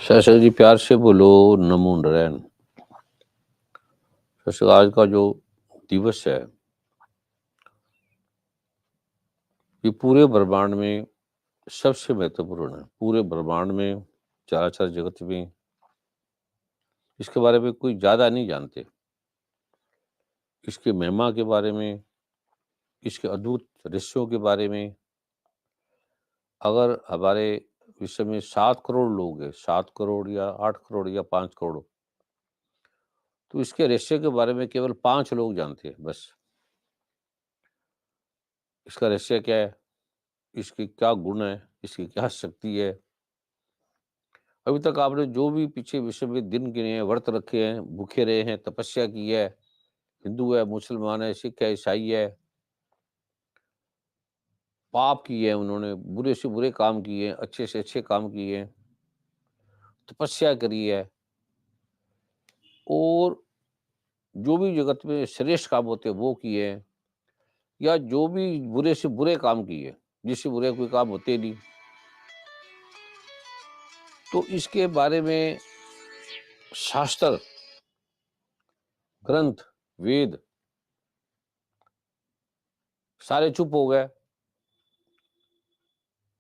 शास्त्री जी प्यार से बोलो नमो नारायण। शास्त्री आज का जो दिवस है ये पूरे ब्रह्मांड में सबसे महत्वपूर्ण है। पूरे ब्रह्मांड में चराचर जगत में इसके बारे में कोई ज्यादा नहीं जानते। इसके महिमा के बारे में, इसके अद्भुत रहस्यों के बारे में अगर हमारे विश्व में 7 करोड़ लोग हैं, 7 करोड़ या 8 करोड़ या 5 करोड़, तो इसके रहस्य के बारे में केवल 5 लोग जानते हैं बस। इसका रहस्य क्या है, इसके क्या गुण है, इसकी क्या शक्ति है। अभी तक आपने जो भी पीछे विश्व में दिन गिने हैं, व्रत रखे हैं, भूखे रहे हैं, तपस्या की है, हिंदू है, मुसलमान है, सिख है, ईसाई है, पाप किए हैं उन्होंने, बुरे से बुरे काम किए हैं, अच्छे से अच्छे काम किए हैं, तपस्या करी है, और जो भी जगत में श्रेष्ठ काम होते हैं वो किए हैं, या जो भी बुरे से बुरे काम किए, जिससे बुरे कोई काम होते नहीं, तो इसके बारे में शास्त्र, ग्रंथ, वेद सारे चुप हो गए।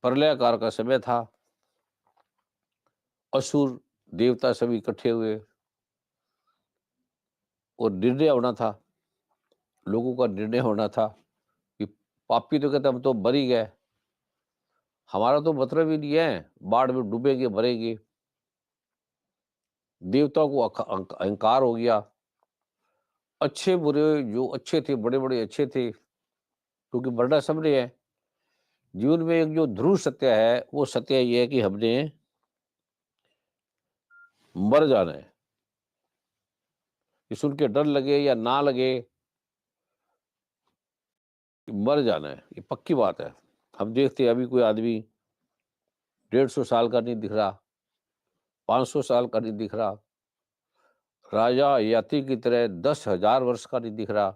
प्रलय काल का समय था, असुर देवता सभी इकट्ठे हुए और निर्णय होना था, लोगों का निर्णय होना था कि पापी तो कहते हम तो मर ही गए, हमारा तो मतलब ही नहीं है, बाढ़ में डूबेंगे मरेंगे। देवताओं को अहंकार हो गया। अच्छे बुरे जो अच्छे थे, बड़े बड़े अच्छे थे, क्योंकि मरना सबने है। जीवन में एक जो ध्रुव सत्य है, वो सत्य ये है कि हमने मर जाना है। ये सुन के डर लगे या ना लगे, मर जाना है, ये पक्की बात है। हम देखते हैं अभी कोई आदमी 150 साल का नहीं दिख रहा, 500 साल का नहीं दिख रहा, राजा यति की तरह 10,000 वर्ष का नहीं दिख रहा,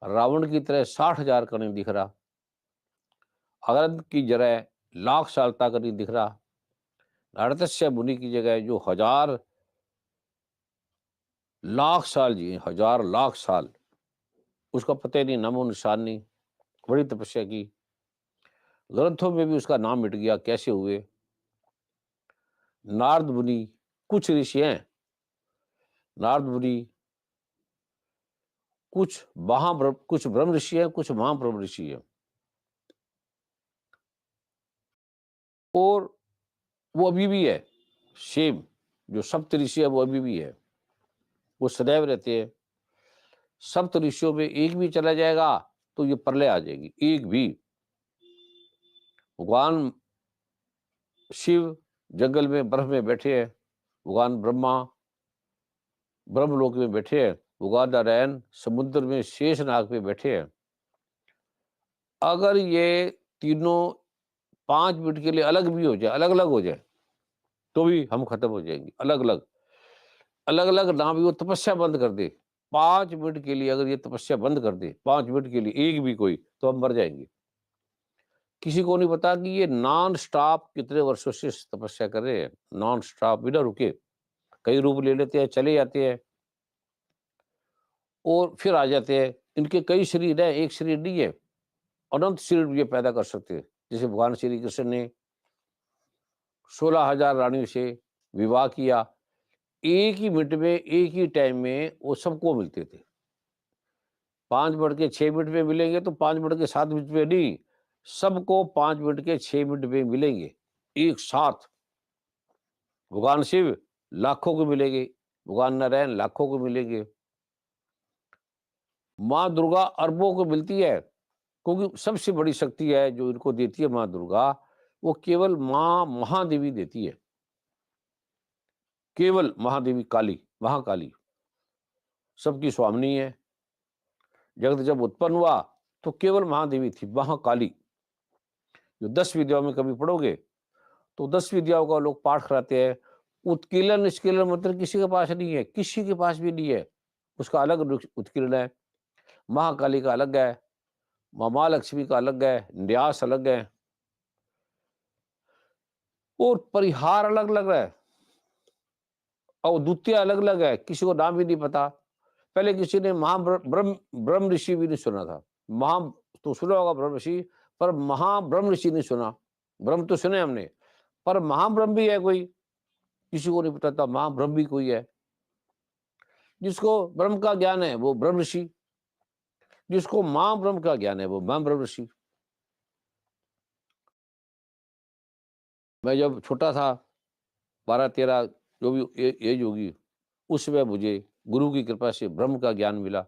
रावण की तरह 60,000 का नहीं दिख रहा, अरद की जगह लाख साल तक नहीं दिख रहा, नारदस्य मुनि की जगह जो 1000 लाख साल जिए, 1000 लाख साल, उसका पता ही नहीं, नामो निशान नहीं। बड़ी तपस्या की, ग्रंथों में भी उसका नाम मिट गया। कैसे हुए? नारद मुनि, कुछ ऋषि हैं, नारद मुनि, कुछ ब्रह्म ऋषि हैं, कुछ महाब्रह्म ऋषि हैं, और वो अभी भी है सेम। जो सप्त ऋषि है वो अभी भी है, वो सदैव रहते हैं। सप्त ऋषियों में एक भी चला जाएगा तो ये प्रलय आ जाएगी। एक भी, भगवान शिव जंगल में बर्फ में बैठे हैं, भगवान ब्रह्मा ब्रह्मलोक में बैठे हैं, भगवान नारायण समुद्र में शेष नाग पे बैठे हैं। अगर ये तीनों 5 मिनट के लिए अलग भी हो जाए, अलग-अलग हो जाए, तो भी हम खत्म हो जाएंगे। अलग-अलग, अलग-अलग ना भी वो तपस्या बंद कर दे, 5 मिनट के लिए अगर ये तपस्या बंद कर दे, 5 मिनट के लिए एक भी कोई, तो हम मर जाएंगे। किसी को नहीं पता कि ये नॉन स्टॉप कितने वर्षों से तपस्या कर रहे हैं, नॉन स्टॉप बिना रुके। कई रूप ले लेते हैं, चले जाते हैं और फिर आ जाते हैं। इनके कई शरीर हैं, एक शरीर नहीं है, अनंत शरीर ये पैदा कर सकते हैं। जैसे भगवान श्री कृष्ण ने 16,000 रानियों से विवाह किया, एक ही मिनट में, एक ही टाइम में वो सबको मिलते थे। 5 मिनट के 6 मिनट में मिलेंगे तो 5 मिनट के 7 मिनट में नहीं, सबको 5 मिनट के 6 मिनट में मिलेंगे, एक साथ। भगवान शिव लाखों को मिलेंगे, भगवान नारायण लाखों को मिलेंगे, माँ दुर्गा अरबों को मिलती है, क्योंकि सबसे बड़ी शक्ति है जो इनको देती है माँ दुर्गा, वो केवल माँ महादेवी देती है। केवल महादेवी काली, महाकाली सबकी स्वामिनी है। जगत जब उत्पन्न हुआ तो केवल महादेवी थी, महाकाली। जो 10 विद्याओं में कभी पढ़ोगे तो 10 विद्याओं का लोग पाठ कराते हैं। उत्कीलन निष्कीलन मंत्र किसी के पास नहीं है, किसी के पास भी नहीं है। उसका अलग उत्कीर्ण है, महाकाली का अलग है, माँ महालक्ष्मी का अलग है, न्यास अलग है और परिहार अलग अलग है और द्वितीय अलग अलग है। किसी को नाम भी नहीं पता। पहले किसी ने ब्रह्म ब्रह्म ऋषि भी नहीं सुना था। महा तो सुना होगा ब्रह्म ऋषि, पर महाब्रह्म ऋषि नहीं सुना। ब्रह्म तो सुने हमने, पर महाब्रह्म भी है कोई, किसी को नहीं पता था महाब्रह्म भी कोई है। जिसको ब्रह्म का ज्ञान है वो ब्रह्म ऋषि, जिसको महाब्रह्म का ज्ञान है वो महाब्रह्म ऋषि। मैं जब छोटा था, 12-13 जो भी एज होगी, उसमें मुझे गुरु की कृपा से ब्रह्म का ज्ञान मिला।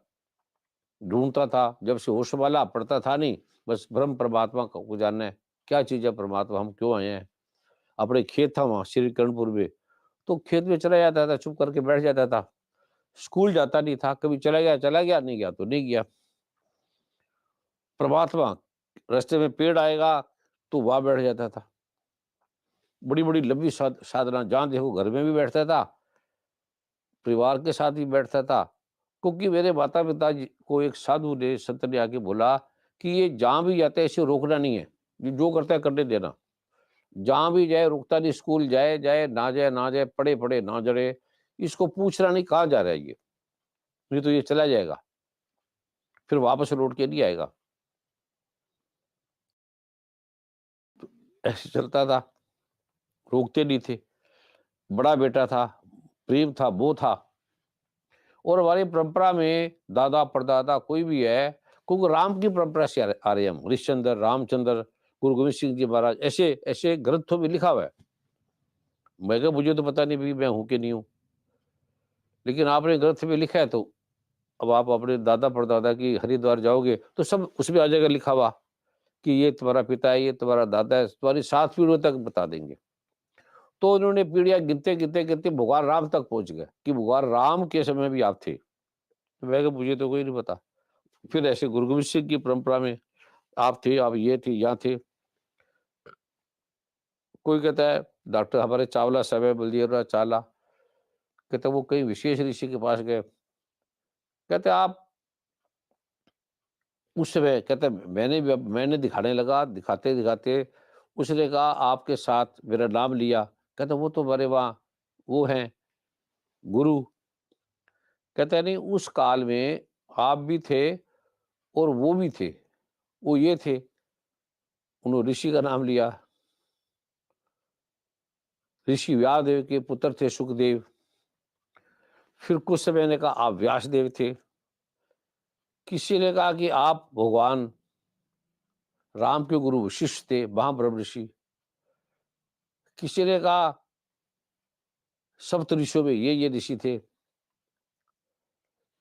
ढूंढता था, जब से होश वाला पढ़ता था नहीं, बस ब्रह्म परमात्मा को जानना है, क्या चीज़ है परमात्मा, हम क्यों आए हैं। अपने खेत था वहाँ श्री कर्णपुर में, तो खेत में चला जाता था, चुप करके बैठ जाता था। स्कूल जाता नहीं था, कभी चला गया, नहीं गया तो नहीं गया। परमात्मा रास्ते में पेड़ आएगा तो वहाँ बैठ जाता था। बड़ी-बड़ी लंबी साधना, जहाँ देखो घर में भी बैठता था, परिवार के साथ भी बैठता था। क्योंकि मेरे माता-पिता जी को एक साधु ने, संत ने आके बोला कि ये जहाँ भी जाता है इसे रोकना नहीं है, ये जो करता है करने देना। जहाँ भी जाए रुकता नहीं, स्कूल जाए जाए, ना जाए ना जाए, पढ़े पढ़े ना जड़े, इसको पूछना नहीं कहाँ जा रहा है ये, नहीं तो ये चला जाएगा, फिर वापस लौट के नहीं आएगा। ऐसे चलता था, रोकते नहीं थे। बड़ा बेटा था, प्रेम था, वो था। और हमारी परंपरा में दादा परदादा कोई भी है, क्योंकि राम की परंपरा से आ रहे हैं हम, हरिश्चंद्र, रामचंद्र, गुरु गोविंद सिंह जी महाराज, ऐसे ऐसे ग्रंथों में लिखा हुआ है। मैं कहा मुझे तो पता नहीं भी मैं हूं कि नहीं हूं, लेकिन आपने ग्रंथ में लिखा है तो अब आप अपने दादा परदादा की हरिद्वार जाओगे तो सब उसमें आ जाएगा लिखा हुआ कि ये तुम्हारा पिता है, ये तुम्हारा दादा है, तुम्हारी 7 पीढ़ियों तक बता देंगे। तो उन्होंने पीढ़ियां गिनते गिनते गिनते भगवान राम तक पहुंच गए कि भगवान राम के समय भी आप थे। तो मैं कहा मुझे तो कोई नहीं पता। फिर ऐसे गुरु गोविंद सिंह की परंपरा में आप थे, आप ये थे, यहाँ थे। कोई कहता है डॉक्टर हमारे चावला साहब है, बलदेव राव चावला, कहते वो कहीं विशेष ऋषि के पास गए। कहते आप उस समय, कहते मैंने दिखाने लगा, दिखाते दिखाते उसने कहा आपके साथ मेरा नाम लिया। कहते वो तो बड़े वहाँ वो हैं गुरु। कहते नहीं, उस काल में आप भी थे और वो भी थे, वो ये थे। उन्होंने ऋषि का नाम लिया। ऋषि व्यासदेव के पुत्र थे सुखदेव। फिर कुछ समय ने कहा आप व्यासदेव थे। किसी ने कहा कि आप भगवान राम के गुरु वशिष्ठ थे, महाब्रह्म ऋषि। किसी ने कहा सप्त ऋषियों में ये ऋषि थे।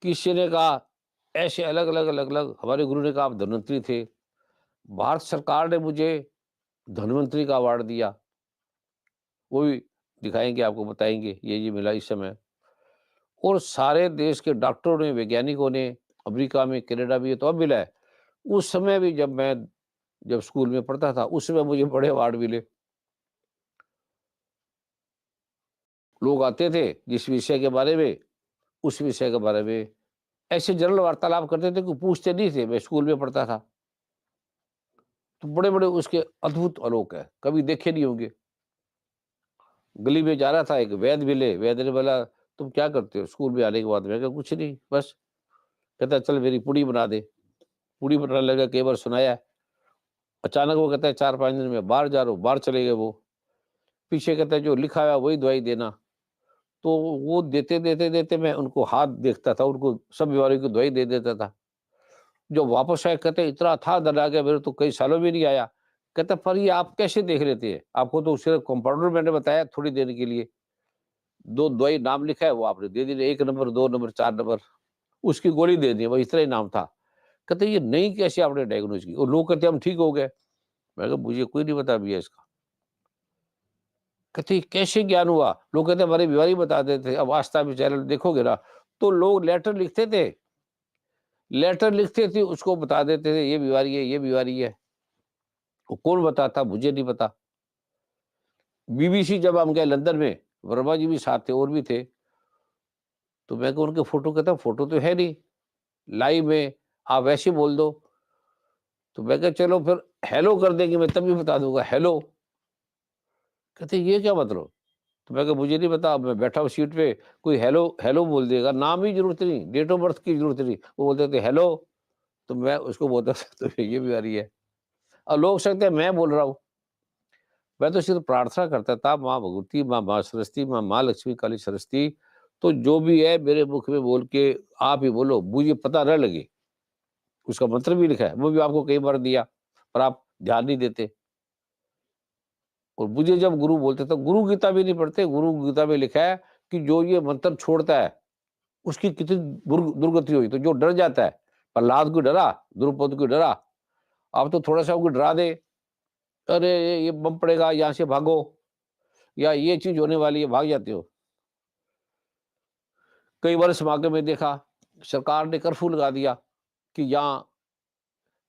किसी ने कहा ऐसे अलग अलग अलग अलग। हमारे गुरु ने कहा आप धन्वंतरी थे। भारत सरकार ने मुझे धन्वंतरी का अवार्ड दिया, वो भी दिखाएंगे, आपको बताएंगे ये मिला इस समय। और सारे देश के डॉक्टरों ने, वैज्ञानिकों ने, अमेरिका में, कनाडा में, ये तो अब मिला है। उस समय भी जब मैं जब स्कूल में पढ़ता था, उस समय मुझे बड़े अवार्ड मिले। लोग आते थे जिस विषय के बारे में, उस विषय के बारे में ऐसे जनरल वार्तालाप करते थे, कोई पूछते नहीं थे। मैं स्कूल में पढ़ता था, तो बड़े-बड़े उसके अद्भुत आलोक है, कभी देखे नहीं होंगे। गली में जा रहा था, एक वैद्य मिले, वैद्य ने बोला, "तुम क्या करते हो स्कूल में आने के बाद?" मैं कहा, "कुछ नहीं, बस।" कहता, "चल मेरी पुड़ी बना दे।" पुड़ी बनाने लगा, कई बार सुनाया। अचानक वो कहता है, "4-5 दिन में बाहर जा रहा हूँ।" बाहर चले गए वो। पीछे कहता है, "जो लिखा है वही दवाई देना।" तो वो देते मैं उनको हाथ देखता था, उनको सब बीमारियों की दवाई दे देता था। जब वापस आए, कहते इतना था दर्द आ गया मेरे, तो कई सालों में नहीं आया। कहता, "पर ये आप कैसे देख लेते हैं? आपको तो सिर्फ कंपाउंडर मैंने बताया थोड़ी देर के लिए। 2 दवाई नाम लिखा है, वो आपने दे दी, 1 नंबर, 2 नंबर, 4 नंबर, उसकी गोली दे दी, बस इतना ही नाम था।" कहते, "ये नहीं कैसे आपने डायग्नोज की?" और लोग कहते, "हम ठीक हो गए।" मैं कहा, "मुझे कोई नहीं पता भैया इसका।" कहते, "ये कैसे ज्ञान हुआ?" लोग कहते, "हमारी बीमारी बता देते थे।" अब आस्था में चैनल देखोगे ना, तो लोग लेटर लिखते थे, लेटर लिखते थे, उसको बता देते थे, ये बीमारी है, ये बीमारी है। वो कौन बताता, मुझे नहीं पता। बीबीसी जब हम गए लंदन में, वर्मा जी भी साथ थे और भी थे, तो मैं कहा उनके फोटो, कहता फोटो तो है नहीं, लाइव में आप वैसे बोल दो। तो मैं कहा चलो फिर हेलो कर देंगे, मैं तभी बता दूंगा हेलो। कहते ये क्या मतलब? तो मैं कहा मुझे नहीं पता, अब मैं बैठा हूँ सीट पे, कोई हेलो हेलो बोल देगा, नाम ही जरूरत नहीं, डेट ऑफ बर्थ की जरूरत नहीं, वो बोलते थे हेलो। तो मैं उसको बोलता था, तो ये भी आ रही है। और लोग सकते हैं मैं बोल रहा हूँ, मैं तो सिर्फ प्रार्थना करता था, माँ भगवती, माँ सरस्वती, माँ लक्ष्मी, काली सरस्वती, तो जो भी है मेरे मुख में बोल के आप ही बोलो, मुझे पता न लगे। उसका मंत्र भी लिखा है, वो भी आपको कई बार दिया, पर आप ध्यान नहीं देते। और मुझे जब गुरु बोलते थे, गुरु गीता भी नहीं पढ़ते, गुरु गीता में लिखा है कि जो ये मंत्र छोड़ता है, उसकी कितनी दुर्गति हुई। तो जो डर जाता है, प्रहलाद को डरा, द्रौपदी को डरा, आप तो थोड़ा सा उनको डरा दे, अरे ये बम पड़ेगा, यहाँ से भागो, या ये चीज होने वाली है, भाग जाते हो। कई बार समागम में देखा, सरकार ने कर्फ्यू लगा दिया कि यहाँ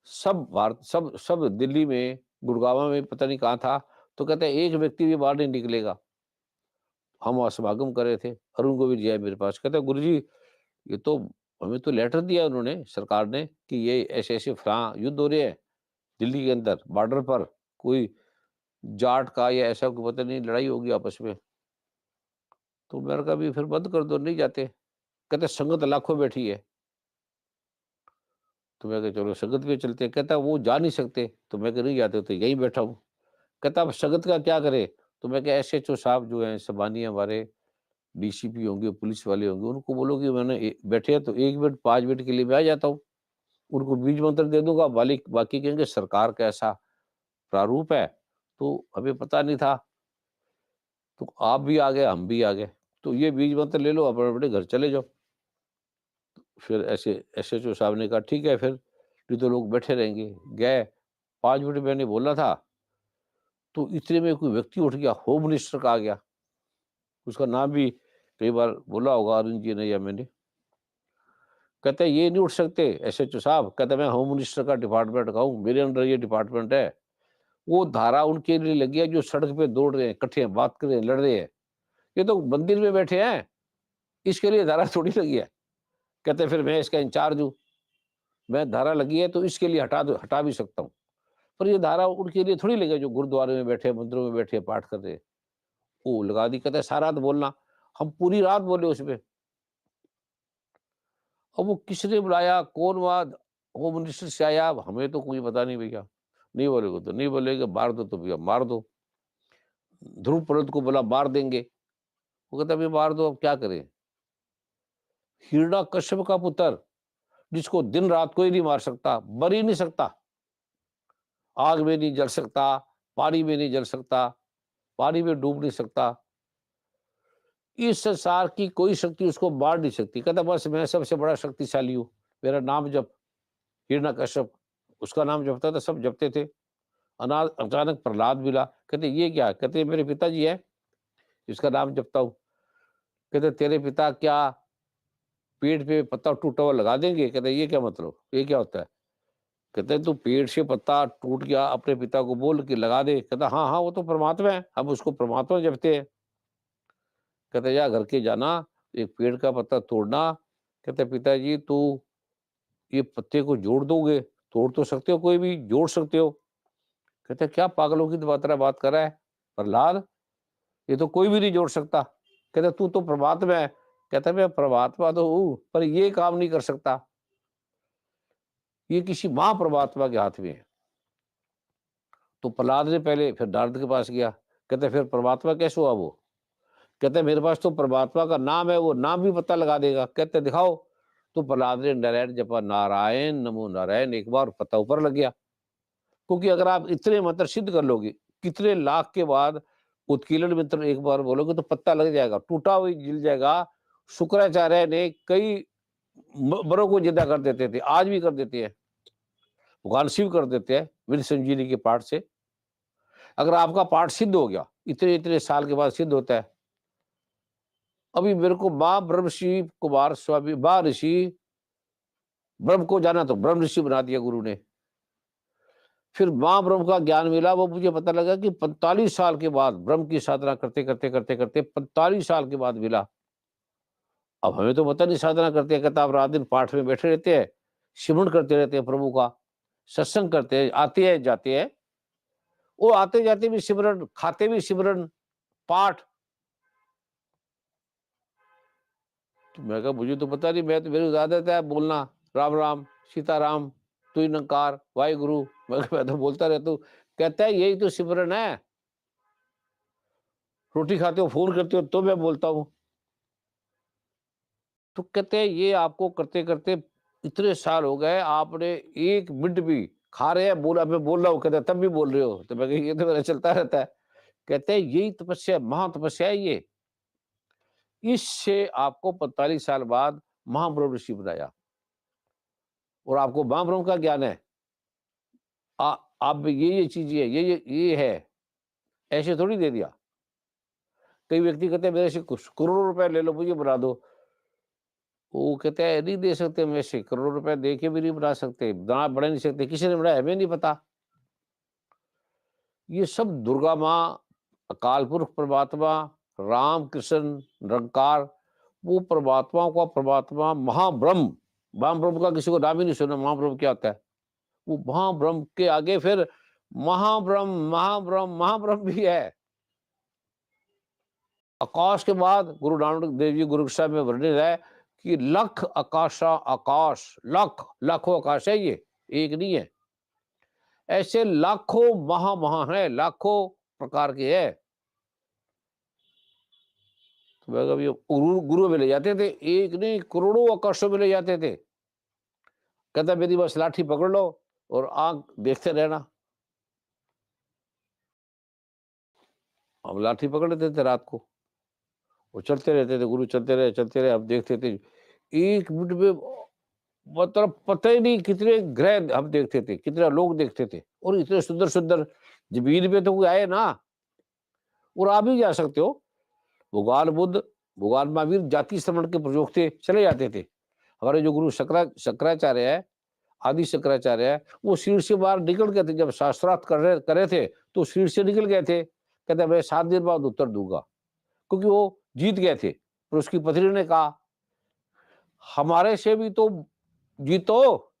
सब भारत, सब सब दिल्ली में, गुड़गांव में, पता नहीं कहाँ था, तो कहते हैं एक व्यक्ति भी बाहर नहीं निकलेगा। हम वहाँ समागम कर रहे थे, अरुण गोविल जी आए मेरे पास, कहते हैं गुरुजी, ये तो हमें तो लेटर दिया उन्होंने, सरकार ने, कि ये ऐसे ऐसे फलां युद्ध हो रहे हैं दिल्ली के अंदर, बॉर्डर पर, कोई जाट का या ऐसा कोई पता नहीं लड़ाई होगी आपस में। तो मैंने कहा भी फिर बंद कर दो, नहीं जाते। कहते संगत लाखों बैठी है। तो मैं कहा चलो संगत पे चलते हैं। कहता वो जा नहीं सकते, तो मैं कहा नहीं जाते तो यहीं बैठा हूँ। कहता अब संगत का क्या करे? तो मैं कहा एसएचओ साहब जो हैं, सम्मानीय हमारे डीसीपी होंगे, पुलिस वाले होंगे, उनको बोलो कि मैंने बैठे हैं तो 1 मिनट 5 मिनट के लिए मैं आ जाता हूँ। उनको बीज मंत्र दे दूंगा, बाकी कहेंगे सरकार का ऐसा प्रारूप है, तो हमें पता नहीं था, तो आप भी आ गए, हम भी आ गए, तो ये बीज मंत्र ले लो, अपने अपने घर चले जाओ। फिर ऐसे एसएचओ साहब ने कहा ठीक है, फिर नहीं तो लोग बैठे रहेंगे। गए, 5 मिनट मैंने बोला था, तो इतने में कोई व्यक्ति उठ गया, होम मिनिस्टर का आ गया। उसका नाम भी कई बार बोला होगा अरुण जी ने या मैंने। कहते हैं ये नहीं उठ सकते एसएचओ साहब। कहते मैं होम मिनिस्टर का डिपार्टमेंट का हूँ, मेरे अंडर ये डिपार्टमेंट है। वो धारा उनके लिए लगी है जो सड़क पे दौड़ रहे हैं, इकट्ठे हैं, बात कर रहे हैं, लड़ रहे हैं। ये तो मंदिर में बैठे हैं, इसके लिए धारा थोड़ी लगी है। कहते फिर मैं इसका इंचार्ज हूँ, मैं धारा लगी है तो इसके लिए हटा दो, हटा भी सकता हूँ। पर ये धारा उनके लिए थोड़ी लगी है जो गुरुद्वारे में बैठे, मंदिरों में बैठे, पाठ कर रहे हैं। वो लगा दी। कहते सारा रात बोलना। हम पूरी रात बोले उसपे। अब वो किसने बुलाया, कौन वहाँ होम मिनिस्टर से आया, अब हमें तो कोई पता नहीं भैया। नहीं बोलेगे तो नहीं बोलेगे, मार दो तो भैया मार दो। ध्रुव पर्वत को बोला मार देंगे, वो कहता अभी मार दो, अब क्या करें। हिरण्यकश्यप का पुत्र, जिसको दिन रात कोई नहीं मार सकता, मर ही नहीं सकता, आग में नहीं जल सकता, पानी में नहीं जल सकता, पानी में डूब नहीं सकता, इस संसार की कोई शक्ति उसको मार नहीं सकती। कहता बस मैं सबसे बड़ा शक्तिशाली हूँ, मेरा नाम जप। हिरण्यकश्यप उसका नाम जपता था, सब जपते थे। अचानक प्रहलाद मिला, कहते ये क्या? कहते मेरे पिताजी है, इसका नाम जपता हूँ। कहते तेरे पिता क्या पेड़ पे पत्ता टूटा हुआ लगा देंगे? कहते ये क्या मतलब, ये क्या होता है? कहते हैं तू पेड़ से पत्ता टूट गया, अपने पिता को बोल कि लगा दे। कहता हाँ हाँ वो तो परमात्मा है, हम उसको परमात्मा जपते हैं। कहते जा घर के जाना, एक पेड़ का पत्ता तोड़ना। कहते पिताजी तू ये पत्ते को जोड़ दोगे? तोड़ तो सकते हो, कोई भी जोड़ सकते हो। कहते क्या पागलों की तरह बात कर रहा है प्रहलाद, ये तो कोई भी नहीं जोड़ सकता। कहते तू तो परमात्मा है। कहता मैं परमात्मा तो हूं, पर ये काम नहीं कर सकता, ये किसी महापरमात्मा के हाथ में है। तो प्रहलाद ने पहले फिर नारद के पास गया। कहते फिर परमात्मा कैसे हुआ वो? कहते मेरे पास तो परमात्मा का नाम है, वो नाम भी पता लगा देगा। कहते दिखाओ। तो प्रहलाद ने नारायण जपा, नारायण नमो नारायण, एक बार पता ऊपर लग गया। क्योंकि अगर आप इतने मंत्र सिद्ध कर लोगे, कितने लाख के बाद उत्कीर्ण मंत्र एक बार बोलोगे तो पत्ता लग जाएगा, टूटा हुआ जिल जाएगा। शुक्राचार्य ने कई बड़ों को जिंदा कर देते थे, आज भी कर देते हैं, भगवान शिव कर देते हैं विन संजीवनी के पाठ से। अगर आपका पाठ सिद्ध हो गया, इतने इतने साल के बाद सिद्ध होता है। अभी मेरे को माँ ब्रह्मश्री कुमार स्वामी, माँ ऋषि ब्रह्म को जाना तो ब्रह्म ऋषि बना दिया गुरु ने। फिर माँ ब्रह्म का ज्ञान मिला, वो मुझे पता लगा कि 45 साल के बाद ब्रह्म की साधना करते करते करते करते 45 साल के बाद मिला। अब हमें तो पता नहीं साधना करते हैं, कहता आप रात दिन पाठ में बैठे रहते हैं, सिमरन करते रहते हैं प्रभु का, सत्संग करते हैं, आते हैं जाते हैं। वो आते जाते भी सिमरन, खाते भी सिमरन, पाठ। तो मैं कहा मुझे तो पता नहीं, मैं तो मेरी आदत है बोलना राम राम सीताराम तू नकार वाहिगुरु, मैं तो बोलता रहता हूँ। कहता है यही तो सिमरन है, रोटी खाते हो फोन करते हो तो मैं बोलता हूँ। तो कहते हैं ये आपको करते करते इतने साल हो गए, आपने एक मिनट भी खा रहे हैं बोला, मैं बोल रहा हूँ, कहते तब भी बोल रहे हो। तो मैं ये तो मेरा चलता रहता है। कहते हैं यही तपस्या, महातपस्या है ये, इससे आपको 45 साल बाद महाब्रह्म ऋषि बनाया और आपको महाब्रह्म का ज्ञान है। आप ये चीज है, ये है, ऐसे थोड़ी दे दिया। कई व्यक्ति कहते हैं मेरे से कुछ करोड़ों रुपए ले लो मुझे बना दो। वो कहते हैं नहीं दे सकते, मैं से करोड़ रुपए दे के भी नहीं बना सकते, बना बना नहीं सकते, किसी ने बनाया हमें नहीं पता। ये सब दुर्गा माँ, अकाल पुरुष परमात्मा, राम कृष्ण निरंकार, वो परमात्माओं का परमात्मा महाब्रह्म। महाब्रह्म का किसी को नाम ही नहीं सुना, महाब्रह्म क्या होता है? वो महाब्रह्म के आगे फिर महाब्रह्म महाब्रह्म महाब्रह्म भी है। आकाश के बाद गुरु नानक देव जी गुरु साहब में वर्णित है कि लख आकाशा आकाश, लख लाखों आकाश है, ये एक नहीं है, ऐसे लाखों महा महा है, लाखों प्रकार के है। तो गुरु में ले जाते थे, एक नहीं करोड़ों आकाशों में ले जाते थे। कहता मेरी बस लाठी पकड़ लो और आंख देखते रहना। हम लाठी पकड़ लेते थे रात को, वो चलते रहते थे, गुरु चलते रहे, अब देखते थे एक मिनट में, मतलब पता ही नहीं कितने ग्रह हम देखते थे, कितने लोग देखते थे, और इतने सुंदर सुंदर। जमीन पे तो कोई आए ना, और आप भी जा सकते हो। भगवान बुद्ध, भगवान महावीर जाति श्रवण के प्रयोग से चले जाते थे। हमारे जो गुरु शंकराचार्य है, आदि शंकराचार्य है, वो शरीर से बाहर निकल गए थे, जब शास्त्रार्थ कर रहे थे तो शरीर से निकल गए थे। कहते मैं 7 दिन बाद उत्तर दूंगा, क्योंकि वो जीत गए थे। पर उसकी पत्नी ने कहा हमारे से भी तो जीतो,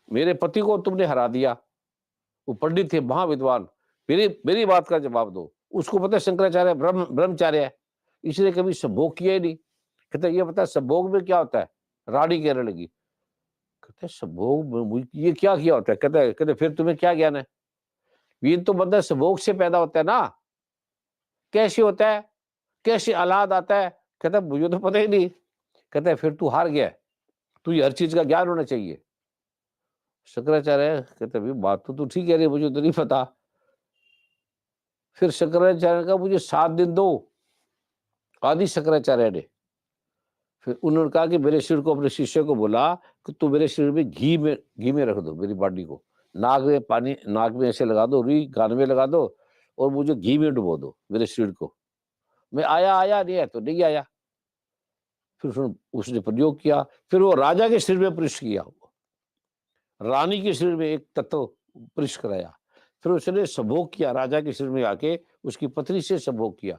मेरे पति को तुमने हरा दिया। वो पंडित थे, महाविद्वान, मेरी मेरी बात का जवाब दो। उसको पता है शंकराचार्य ब्रह्मचार्य है, इसने कभी संभोग किया ही नहीं। कहते ये पता है संभोग में क्या होता है? रानी कहने लगी, कहते संभोग में ये क्या किया होता है? कहते फिर तुम्हें क्या ज्ञान है? ये तो बंदा संभोग से पैदा होता है ना, कैसे होता है, कैसे औलाद आता है? कहता मुझे तो पता ही नहीं। कहते फिर तू हार गया, तुझे हर चीज का ज्ञान होना चाहिए। शंकराचार्य कहते भाई बात तो तू ठीक कह रही है, मुझे तो नहीं पता। फिर शंकराचार्य का मुझे 7 दिन दो, आदि शंकराचार्य ने। फिर उन्होंने कहा कि मेरे शरीर को, अपने शिष्य को बोला कि तू मेरे शरीर में घी में रख दो, मेरी बॉडी को नाक में पानी, नाक में ऐसे लगा दो, रुई कान में लगा दो, और मुझे घी में डुबो दो मेरे शरीर को। मैं आया नहीं है तो नहीं आया। फिर उसने प्रयोग किया, फिर वो राजा के शरीर में प्रविष्ट किया, रानी के शरीर में एक तत्व प्रवेश कराया, फिर उसने संभोग किया, राजा के शरीर में आके उसकी पत्नी से संभोग किया।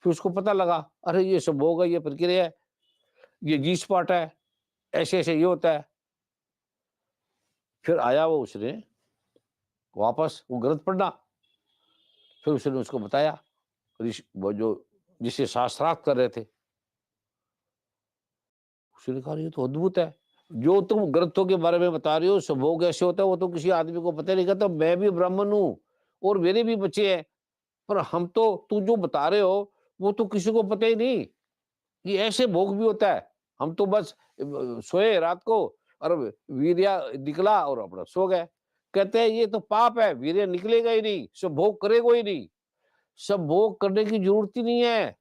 फिर उसको पता लगा, अरे ये संभोग है, ये प्रक्रिया है, ये जी स्पॉट है, ऐसे-ऐसे ये होता है। फिर आया वो, उसने वापस वो ग्रंथ पढ़ा, फिर उसने उसको बताया, वो जो जिसे शास्त्रार्थ कर रहे थे। उसने कहा ये तो अद्भुत है, जो तुम ग्रंथों के बारे में बता रही हो संभोग ऐसे होता है, वो तो किसी आदमी को पता नहीं। कहता मैं भी ब्राह्मण हूँ और मेरे भी बच्चे हैं, पर हम तो, तू जो बता रहे हो वो तो किसी को पता ही नहीं, ये ऐसे भोग भी होता है। हम तो बस सोए रात को और वीर्य निकला और अपना सो गए। कहते हैं ये तो पाप है, वीर्य निकलेगा ही नहीं, सब भोग करेगा ही नहीं, सब भोग करने की जरूरत ही नहीं है।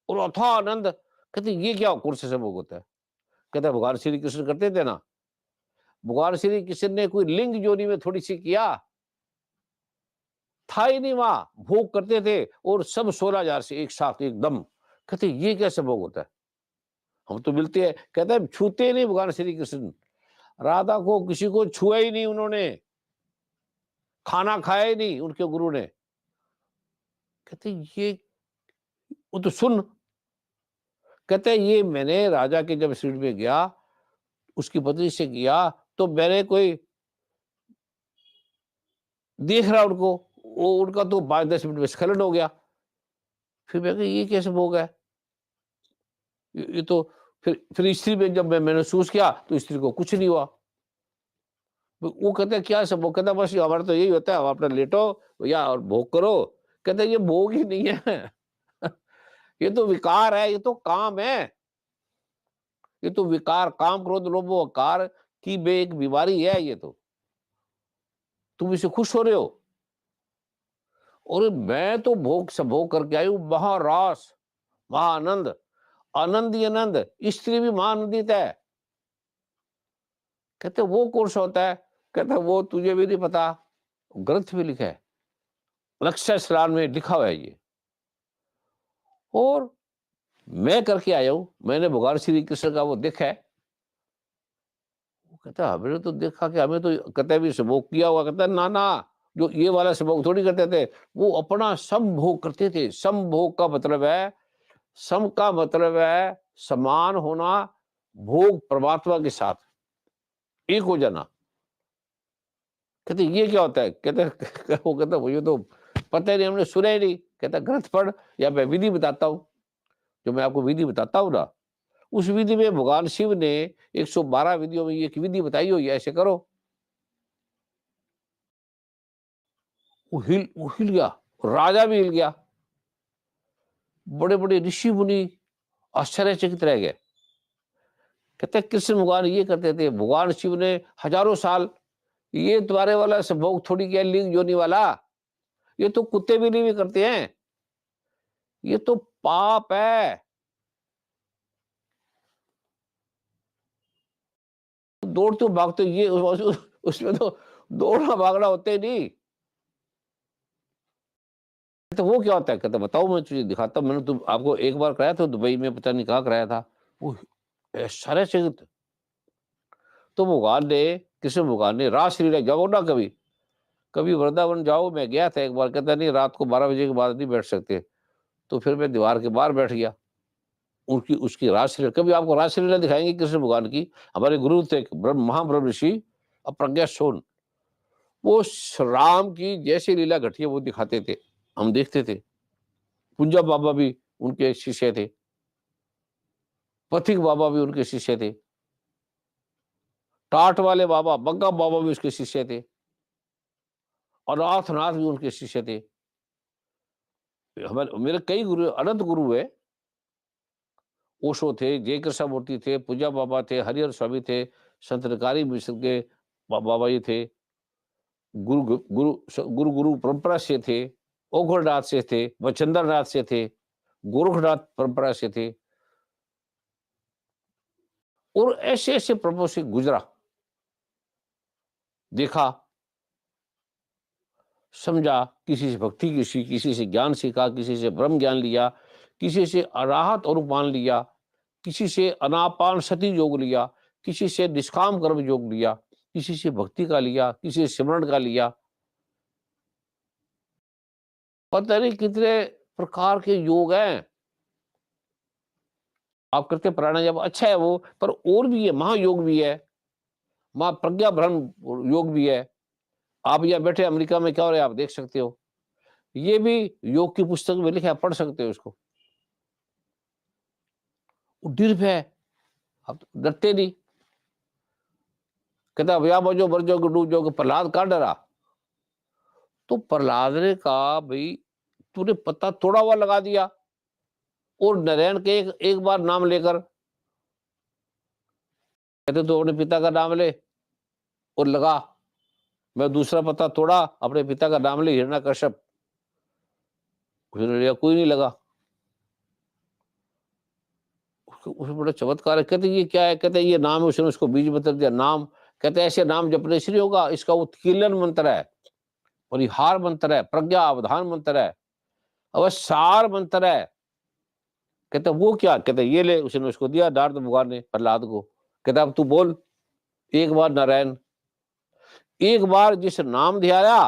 और अथाह आनंद, कहते ये क्या कौन से सब भोग होता है? कहता भगवान श्री कृष्ण करते थे ना, भगवान श्री कृष्ण ने कोई लिंग योनि में थोड़ी सी किया, था ही नहीं वहां, भोग करते थे और सब 16,000 से एक साथ एकदम। कहते ये कैसे भोग होता है? हम तो मिलते हैं, कहते हैं छूते ही नहीं भगवान श्री कृष्ण, राधा को किसी को छुआ ही नहीं उन्होंने, खाना खाया ही नहीं उनके गुरु ने। कहते ये, वो तो सुन, कहते ये मैंने राजा के जब सीट में गया, उसकी पत्नी से किया, तो मैंने कोई देख रहा उनको, वो उनका तो 5-10 मिनट में स्खलन हो गया। फिर मैं कहा ये कैसे भोग है? ये तो फिर स्त्री में जब मैंने महसूस किया तो स्त्री को कुछ नहीं हुआ। वो कहते हैं क्या सब? वो कहता बस हमारा तो यही होता है, हम अपना लेटो या और भोग करो। कहते ये भोग ही नहीं है ये तो विकार है, ये तो काम है, ये तो विकार, काम क्रोध लोभ अहंकार की एक बीमारी है ये तो, तुम इसे खुश हो रहे हो। और मैं तो भोग से भोग करके आई हूं, महारास, महाआनंद, आनंद ही आनंद, स्त्री भी महाआनंदित है। कहते वो कौन सा होता है? कहते वो तुझे भी नहीं पता, ग्रंथ में लिखा है, लक्ष्य स्नान में लिखा हुआ है ये। और मैं करके आया हूं, मैंने भगवान श्री कृष्ण का वो देखा है। वो कहता हमने तो देखा कि हमें तो कहते भी संभोग किया हुआ। कहता ना ना, जो ये वाला संभोग थोड़ी करते थे, वो अपना समभोग करते थे। समभोग का मतलब है, सम का मतलब है समान होना, भोग परमात्मा के साथ एक हो जाना। कहते ये क्या होता है? कहते वो कहता वो ये तो पता ही नहीं, हमने सुना ही नहीं। कहता ग्रंथ पढ़, या मैं विधि बताता हूँ, जो मैं आपको विधि बताता हूँ ना, उस विधि में भगवान शिव ने 112 विधियों में एक विधि बताई हुई है, ऐसे करो। वो हिल गया, राजा भी हिल गया, बड़े बड़े ऋषि मुनि आश्चर्यचकित रह गए। कहते कृष्ण भगवान ये करते थे, भगवान शिव ने हजारों साल, ये तुम्हारे वाला संभोग थोड़ी क्या लिंग योनि वाला, ये तो कुत्ते भी नहीं करते हैं, ये तो पाप है। दौड़ते भागते ये उसमें तो दौड़ना भागना होते ही नहीं। तो वो क्या होता है? कहता बताओ मैं तुझे दिखाता हूँ, मैंने तुम आपको एक बार कराया था दुबई में, पता नहीं कहाँ कराया था। वो सारे जगत, तो भगवान ने, कृष्ण भगवान ने रास लीला, जाओ ना कभी, कभी वृंदावन जाओ, मैं गया था एक बार। कहता नहीं रात को 12 बजे के बाद नहीं बैठ सकते। तो फिर मैं दीवार के बाहर बैठ गया, उनकी उसकी रासलीला, कभी आपको रासलीला दिखाएंगे कृष्ण भगवान की। हमारे गुरु थे महाब्रह्म ऋषि अप्रज्ञा सोन, वो राम की जैसी लीला घटी है वो दिखाते थे, हम देखते थे। पुंजा बाबा भी उनके शिष्य थे, पथिक बाबा भी उनके शिष्य थे, टाट वाले बाबा बग्गा बाबा भी उसके शिष्य थे, और नाथ भी उनके शिष्य थे। हमारे मेरे कई गुरु, अनंत गुरु है। ओशो थे, जय कृष्णमूर्ति थे, पूजा बाबा थे, हरिहर स्वामी थे, संतकारी मिश्र के बाबा जी थे, गुरु गुरु गुरु गुरु परंपरा से थे, ओघरनाथ से थे, वचंद्रनाथ से थे, गोरखनाथ परंपरा से थे। और ऐसे ऐसे प्रभु से गुजरा, देखा, समझा, किसी से भक्ति की सीखी, किसी से ज्ञान सीखा, किसी से ब्रह्म ज्ञान लिया, किसी से अराहत और मान लिया, किसी से अनापान सती योग लिया, किसी से निष्काम कर्म योग लिया, किसी से भक्ति का लिया, किसी से सिमरन का लिया। पता नहीं कितने प्रकार के योग हैं। आप करते प्राणायाम, अच्छा है वो, पर और भी है, महायोग भी है, महाप्रज्ञा ब्रह्म योग भी है। आप यहाँ बैठे अमेरिका में क्या हो रहा है आप देख सकते हो। ये भी योग की पुस्तक में लिखा है, पढ़ सकते हो इसको। निर्भय है, आप तो डरते नहीं। कहता भैया बजो बर जोगे डूब जोगे, प्रहलाद का डरा। तो प्रहलाद ने कहा भाई तूने पत्ता तोड़ा हुआ लगा दिया, और नारायण के एक बार नाम लेकर, कहते तो अपने पिता का नाम ले और लगा। मैं दूसरा पत्ता तोड़ा, अपने पिता का नाम ले, हिरण्यकश्यप। उसने लिया, कोई नहीं लगा। उसमें बड़ा चमत्कार है। कहते ये क्या है, कहते ये नाम है। उसने उसको बीज बता दिया नाम। कहते ऐसे नाम जपने से नहीं होगा, इसका उत्कीर्णन मंत्र है, परिहार मंत्र है, प्रज्ञा अवधान मंत्र है, अवसार मंत्र है। कहते वो क्या, कहते ये ले। उसने उसको दिया, नारद भगवान ने प्रहलाद को। कहता अब तू बोल एक बार नारायण। एक बार जिस नाम ध्याया,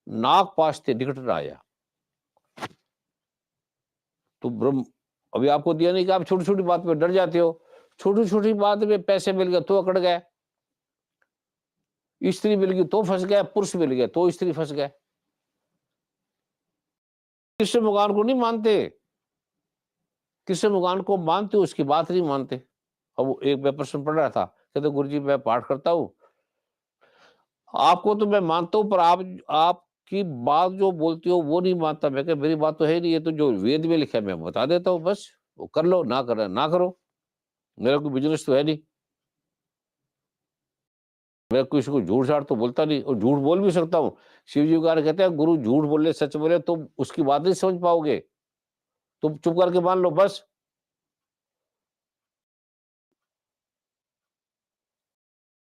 नाग पास थे निकट आया। तो ब्रह्म, अभी आपको दिया नहीं कि आप छोटी छोटी बात पे डर जाते हो। छोटी छोटी बात में पैसे मिल गए तो अकड़ गए, स्त्री मिल गई तो फंस गए, पुरुष मिल गए तो स्त्री फंस गए। कृष्ण भगवान को नहीं मानते, कृष्ण भगवान को मानते, उसकी बात नहीं मानते। अब एक मैं प्रश्न पढ़ रहा था, कहते गुरु जी मैं पाठ करता हूँ, आपको तो मैं मानता हूँ, पर आपकी बात जो बोलती हो वो नहीं मानता। मैं कह मेरी बात तो है नहीं, ये तो जो वेद में लिखा है मैं बता देता हूँ, बस वो कर लो, ना कर ना करो, मेरा कोई बिजनेस तो है नहीं। मैं किसी को झूठ झाड़ तो बोलता नहीं, और झूठ बोल भी सकता हूँ। शिव जी का कहते हैं गुरु झूठ बोले सच बोले तो उसकी बात नहीं समझ पाओगे, तुम चुप करके मान लो बस।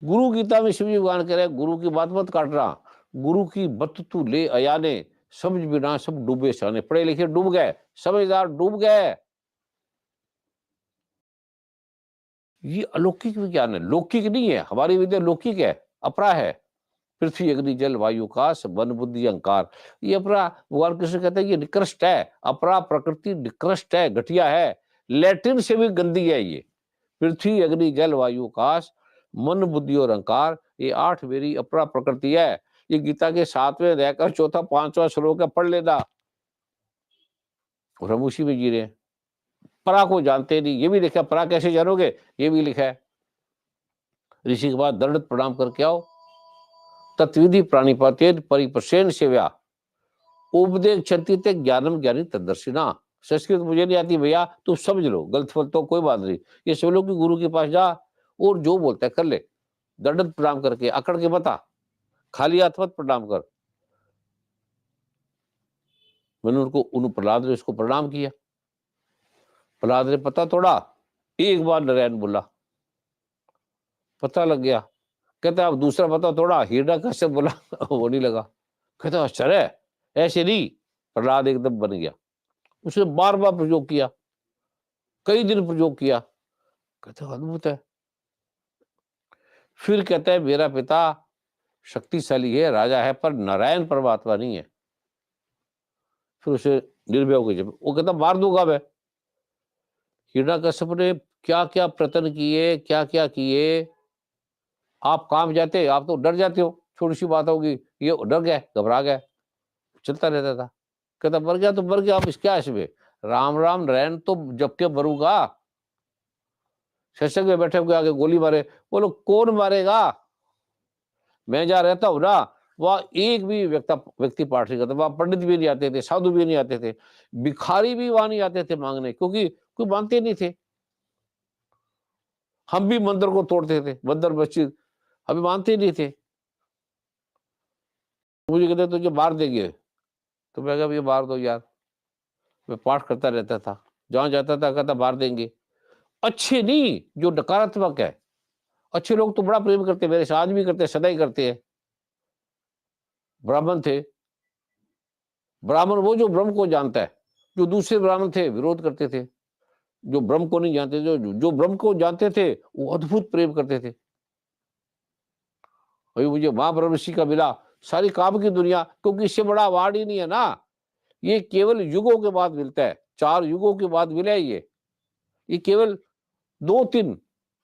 गुरु गीता में शिव जी भगवान कह रहे हैं गुरु की बात मत काट रहा, गुरु की बत तू ले अयाने, समझ बिना सब डूबे साने। पढ़े लिखे डूब गए, समझदार डूब गए। ये अलौकिक विज्ञान है, लौकिक नहीं है। हमारी विद्या लौकिक है, अपरा है। पृथ्वी अग्नि जल वायु आकाश वन बुद्धि अहंकार, ये अपरा। भगवान कृष्ण कहते हैं ये निकृष्ट है, अपरा प्रकृति निकृष्ट है, घटिया है, लैटिन से भी गंदी है ये। पृथ्वी अग्नि जल वायु आकाश मन बुद्धि और अहंकार, ये 8 मेरी अपरा प्रकृति है। ये गीता के 7वें अध्याय का 4था 5वां श्लोक है, पढ़ लेना। और हम उसी में जी रहे हैं, परा को जानते नहीं। ये भी लिखा, परा कैसे जानोगे, ये भी लिखा है। ऋषि के बाद दंडवत प्रणाम करके आओ। तत्विधि प्राणिपातेन परिप्रसेन सेव्या, उपदेश क्षंति ज्ञानम ज्ञानी तदर्शिना। संस्कृत मुझे नहीं आती भैया, तुम समझ लो, गलत फल तो कोई बात नहीं। ये सब लोग गुरु के पास जा और जो बोलता है कर ले, दंडवत प्रणाम करके, अकड़ के बता, खाली हाथ मत प्रणाम कर। मैंने उन प्रहलाद ने इसको प्रणाम किया। प्रहलाद ने पता तोड़ा, एक बार नारायण बोला, पता लग गया। कहता अब दूसरा पता तोड़ा, हिरण्यकश्यप बोला वो नहीं लगा। कहता आश्चर्य है, ऐसे नहीं। प्रहलाद एकदम बन गया। उसने बार बार प्रयोग किया, कई दिन प्रयोग किया। कहता अद्भुत है। फिर कहता है मेरा पिता शक्तिशाली है, राजा है, पर नारायण परमात्मा नहीं है। फिर उसे निर्भय हो गई। वो कहता मार दूंगा मैं। हिरण्यकश्यप ने क्या क्या प्रयत्न किए, क्या क्या किए। आप काम जाते, आप तो डर जाते हो, छोटी सी बात होगी, ये डर गए, घबरा गए, चलता रहता था। कहता मर गया तो मर गया, आप इस क्या इसमें, राम राम नारायण तो जब के मरूंगा। सत्संग में बैठे हुए आगे गोली मारे, बोलो कौन मारेगा। मैं जहाँ रहता हूँ ना, वहां एक भी व्यक्ति पाठ नहीं करता, वहां पंडित भी नहीं आते थे, साधु भी नहीं आते थे, भिखारी भी वहां नहीं आते थे मांगने, क्योंकि कोई मानते नहीं थे। हम भी मंदिर को तोड़ते थे, मंदिर मस्जिद हमें मानते नहीं थे। मुझे कहते तुझे मार देंगे, तो मैं कहा ये मार दो यार, मैं पाठ करता रहता था, जहां जाता था कहता मार देंगे। अच्छे नहीं, जो नकारात्मक है। अच्छे लोग तो बड़ा प्रेम करते, मेरे से आज भी करते, सदा ही करते हैं। ब्राह्मण थे, ब्राह्मण वो जो ब्रह्म को जानता है। जो दूसरे ब्राह्मण थे विरोध करते थे, जो ब्रह्म को नहीं जानते, जो ब्रह्म को जानते थे वो अद्भुत प्रेम करते थे। भाई मुझे महाब्रह्म ऋषि का मिला, सारी काम की दुनिया, क्योंकि इससे बड़ा अवार्ड ही नहीं है ना। ये केवल युगों के बाद मिलता है, 4 युगों के बाद मिला है ये केवल 2-3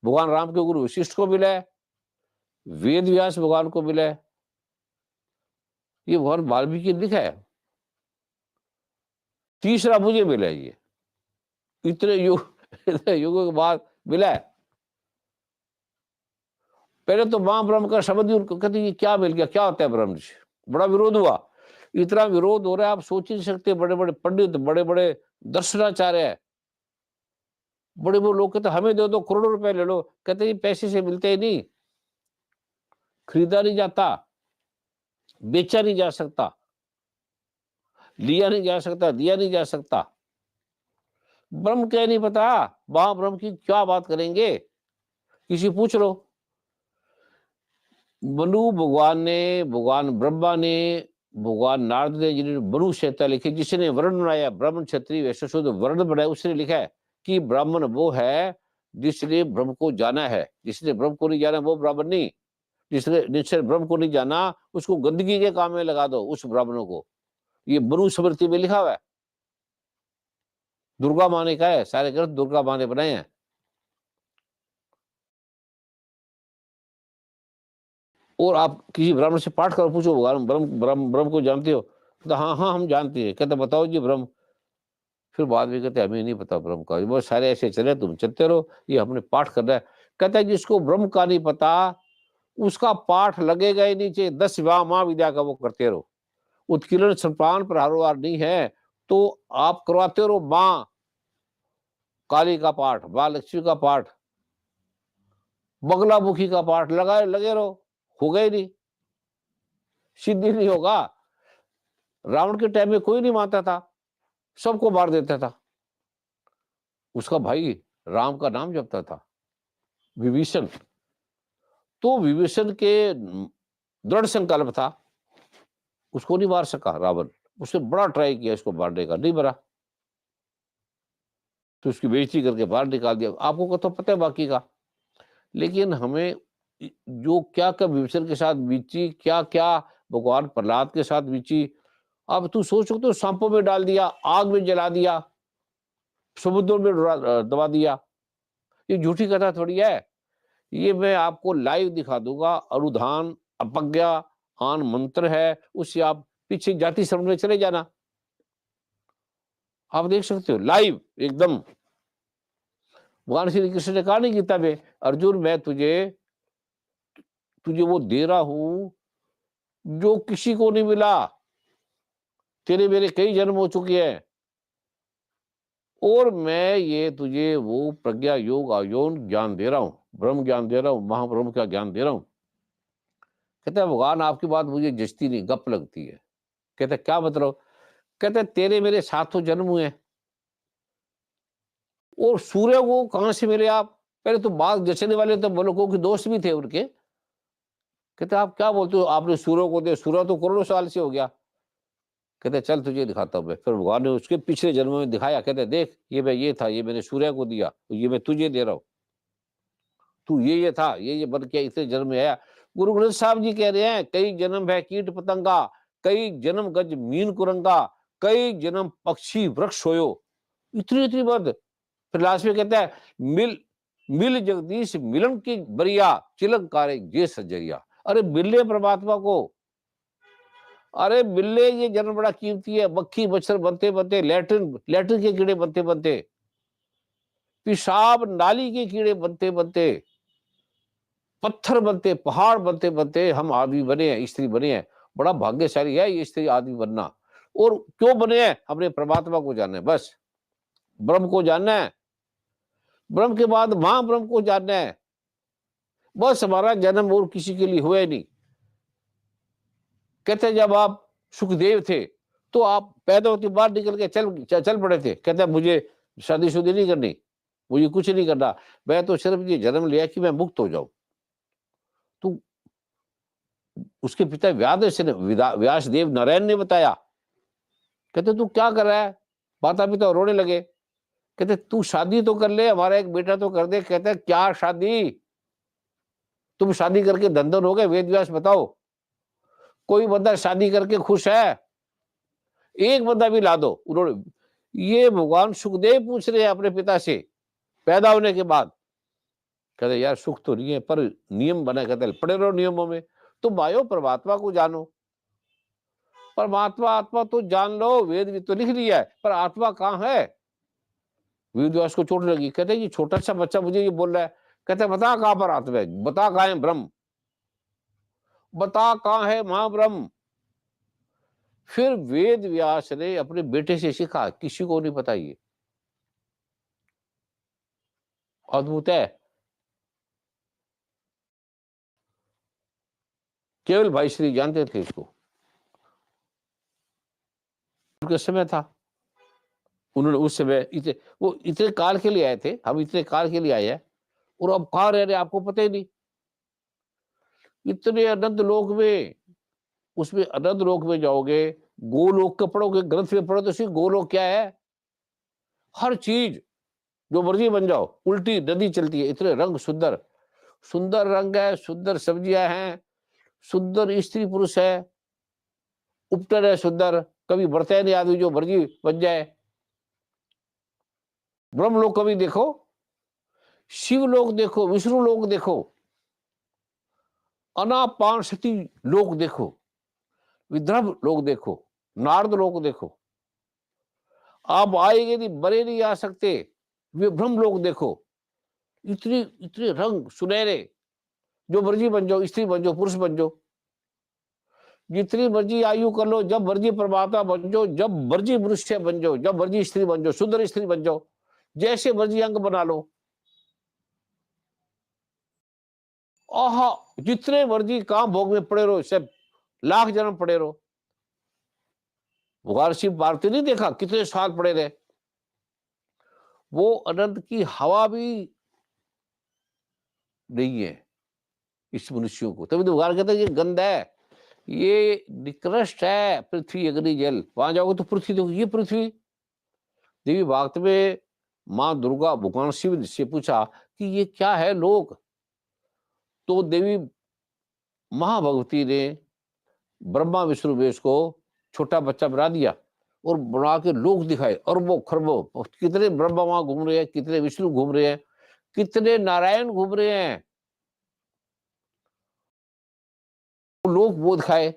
भगवान राम के गुरु वशिष्ठ को मिला है, वेद व्यास भगवान को मिला है, ये भगवान वाल्मीकि ने लिखा है। तीसरा मुझे मिला है ये, इतने युगों के बाद मिला है। पहले तो महाब्रह्म का शब्द ही उनको कहते, ये क्या मिल गया, क्या होता है ब्रह्म ऋषि, बड़ा विरोध हुआ। इतना विरोध हो रहा है आप सोच ही नहीं सकते। बड़े बड़े पंडित, बड़े बड़े दर्शनाचार्य है, बड़े बड़े लोग कहते हमें दे दो, करोड़ों रुपए ले लो, कहते ये पैसे से मिलते ही नहीं, खरीदा नहीं जाता, बेचा नहीं जा सकता, लिया नहीं जा सकता, दिया नहीं जा सकता। ब्रह्म क्या नहीं पता, महाब्रह्म की क्या बात करेंगे, किसी पूछ लो। मनु भगवान ने, भगवान ब्रह्मा ने, भगवान नारद ने जिन्होंने मनु संहिता लिखी, जिसने वर्ण बनाया, ब्राह्मण क्षत्रिय वैश्य शूद्र वर्ण बनाया, उसने लिखा है कि ब्राह्मण वो है जिसने ब्रह्म को जाना है, जिसने ब्रह्म को नहीं जाना वो ब्राह्मण नहीं। जिसने ब्रह्म को नहीं जाना उसको गंदगी के काम में लगा दो, उस ब्राह्मणों को। ये मनु स्मृति में लिखा हुआ है, दुर्गा माँ ने कहा है, सारे ग्रंथ दुर्गा माँ ने बनाए हैं। और आप किसी ब्राह्मण से पाठ करो, पूछो भगवान ब्रह्म ब्रह्म ब्रह्म को जानते हो, तो हाँ हाँ हम जानते हैं। कहते बताओ जी ब्रह्म, फिर बाद में कहते हमें नहीं पता ब्रह्म का, बहुत सारे ऐसे चले, तुम चलते रहो, ये हमने पाठ करना है। कहता है जिसको ब्रह्म का नहीं पता उसका पाठ लगेगा ही नहीं, चाहिए 10 विवाह महाविद्या का वो करते रहो। उत्कीर्ण संपान प्रहारोवार नहीं है तो आप करवाते रहो माँ काली का पाठ, माँ लक्ष्मी का पाठ, बगलामुखी का पाठ लगाए लगे रहो, होगा ही नहीं, सिद्धि नहीं होगा। रावण के टाइम में कोई नहीं मानता था, सबको मार देता था। उसका भाई राम का नाम जपता था, विभीषण। तो विभीषण के दृढ़ संकल्प था, उसको नहीं मार सका रावण। उसने बड़ा ट्राई किया इसको मारने का, नहीं मरा, तो उसकी बेइज्जती करके बाहर निकाल दिया। आपको तो पता है बाकी का। लेकिन हमें जो क्या क्या विभीषण के साथ बीती, क्या क्या भगवान प्रहलाद के साथ बीती, अब तू सोच सकते हो, सांपों में डाल दिया, आग में जला दिया, समुद्र में दबा दिया। ये झूठी कथा थोड़ी है, ये मैं आपको लाइव दिखा दूंगा। अनुधान अपज्ञा आन मंत्र है, उससे आप पीछे जाति श्रवण में चले जाना, आप देख सकते हो लाइव एकदम। भगवान श्री कृष्ण ने कहा नहीं गीता में, अर्जुन मैं तुझे तुझे वो दे रहा हूं जो किसी को नहीं मिला, तेरे मेरे कई जन्म हो चुके हैं, और मैं ये तुझे वो प्रज्ञा योग आयोन ज्ञान दे रहा हूं, ब्रह्म ज्ञान दे रहा हूं, महाब्रह्म का ज्ञान दे रहा हूं। कहते हैं भगवान आपकी बात मुझे जचती नहीं, गप लगती है। कहते क्या मतलब? कहते तेरे मेरे 700 जन्म हुए, और सूर्य को कहां से मिले आप? पहले तो बात जचने वाले तो मनुष्यों के दोस्त भी थे उनके। कहते आप क्या बोलते हो, आपने सूर्य को दे, सूर्य तो करोड़ों साल से हो गया। कहते चल तुझे दिखाता हूं मैं। फिर भगवान ने उसके पिछले जन्म में दिखाया, कहते देख ये मैं ये था, ये मैंने सूर्य को दिया, ये मैं तुझे दे रहा हूं, तू ये था, ये बन के इतने जन्म में आया। गुरु ग्रंथ साहब जी कह रहे हैं कई जन्म है कीट पतंगा, कई जन्म गज मीन कुरंगा, कई जन्म पक्षी वृक्ष होयो, इतनी इतनी बात। फिर लास्ट में कहता है मिल मिल जगदीश मिलन की बरिया, चिलंकारे ये सजरिया। अरे मिलने परमात्मा को, अरे मिलने ये जन्म बड़ा कीमती है। मक्खी मच्छर बनते बनते, लैट्रिन लैट्रिन के कीड़े बनते बनते, पेशाब नाली के कीड़े बनते बनते, पत्थर बनते, पहाड़ बनते बनते हम आदमी बने हैं, स्त्री बने हैं। बड़ा भाग्यशाली है ये स्त्री आदमी बनना। और क्यों बने हैं? हमने परमात्मा को जानना है, बस ब्रह्म को जानना है, ब्रह्म के बाद महाब्रह्म को जानना है। बस हमारा जन्म और किसी के लिए हुआ ही नहीं। कहते जब आप सुखदेव थे तो आप पैदा होते बाहर निकल के चल पड़े थे। कहते मुझे शादीशुदी नहीं करनी, मुझे कुछ नहीं करना, मैं तो सिर्फ ये जन्म लिया कि मैं मुक्त हो जाऊं। तो उसके पिता व्यास देव नारायण ने बताया, कहते तू क्या कर रहा है? माता पिता रोने लगे। कहते तू शादी तो कर ले, हमारा एक बेटा तो कर दे। कहते क्या शादी? तुम शादी करके धन धन हो गए? वेद व्यास बताओ, कोई बंदा शादी करके खुश है? एक बंदा भी ला दो। उन्होंने ये भगवान सुखदेव पूछ रहे हैं अपने पिता से पैदा होने के बाद, कहते यार सुख तो नहीं है पर नियम बना, कहते पड़े रहो नियमों में। तुम आयो परमात्मा को जानो, परमात्मा आत्मा तो जान लो, वेद भी तो लिख लिया है, पर आत्मा कहाँ है? वेद व्यास को चोट लगी, कहते ये छोटा सा बच्चा मुझे ये बोल रहा है, कहते बता कहां पर आत्मा है, बता कहां है ब्रह्म, बता कहां है महाब्रह्म। फिर वेद व्यास ने अपने बेटे से सीखा, किसी को नहीं पता, ये अद्भुत है। केवल भाई श्री जानते थे इसको, उनके समय था। उन्होंने उस समय वो इतने काल के लिए आए थे, हम इतने काल के लिए आए हैं, और अब कहाँ रह रहे आपको पता ही नहीं। इतने अनंत लोक में, उसमें अनंत लोक में जाओगे, गोलोक का पढ़ोगे, ग्रंथ में पढ़ो तो गोलोक क्या है? हर चीज जो मर्जी बन जाओ, उल्टी नदी चलती है, इतने रंग सुंदर सुंदर रंग है, सुंदर सब्जियां हैं, सुंदर स्त्री पुरुष है, उपटर है सुंदर, कभी बढ़ता नहीं आदमी, जो मर्जी बन जाए। ब्रह्म लोक कभी देखो, शिव लोक देखो, विष्णु लोक देखो, अनापान शक्ति लोक देखो, विद्रभ लोक देखो, नारद लोक देखो, आप आएंगे नहीं, बड़े नहीं आ सकते। वे ब्रह्म लोक देखो, इतने इतने रंग सुनहरे, जो मर्जी बन जाओ, स्त्री बन जाओ, पुरुष बन जाओ, जितनी मर्जी आयु कर लो, जब मर्जी परमात्मा बन जाओ, जब मर्जी मनुष्य बन जाओ, जब मर्जी स्त्री बन जाओ, सुंदर स्त्री बन जाओ, जैसे मर्जी अंग बना लो, आहा, जितने मर्जी काम भोग में पड़े रहो, सब लाख जन्म पड़े रहो। भगवान शिव पार्वती नहीं देखा कितने साल पड़े रहे, वो अनंत की हवा भी नहीं है इस मनुष्यों को। तभी तो भगवान कहते हैं ये गंदा है, ये निकृष्ट है, पृथ्वी अग्नि जल। वहां जाओगे तो पृथ्वी देखो, ये पृथ्वी। देवी भागवत में माँ दुर्गा भगवान शिव से पूछा कि ये क्या है लोक, तो देवी महाभगवती ने ब्रह्मा विष्णु वेश को छोटा बच्चा बना दिया और बना के लोक दिखाए, अरबों खरबों, कितने ब्रह्मा वहां घूम रहे हैं, कितने विष्णु घूम रहे हैं, कितने नारायण घूम रहे हैं, लोक वो दिखाए।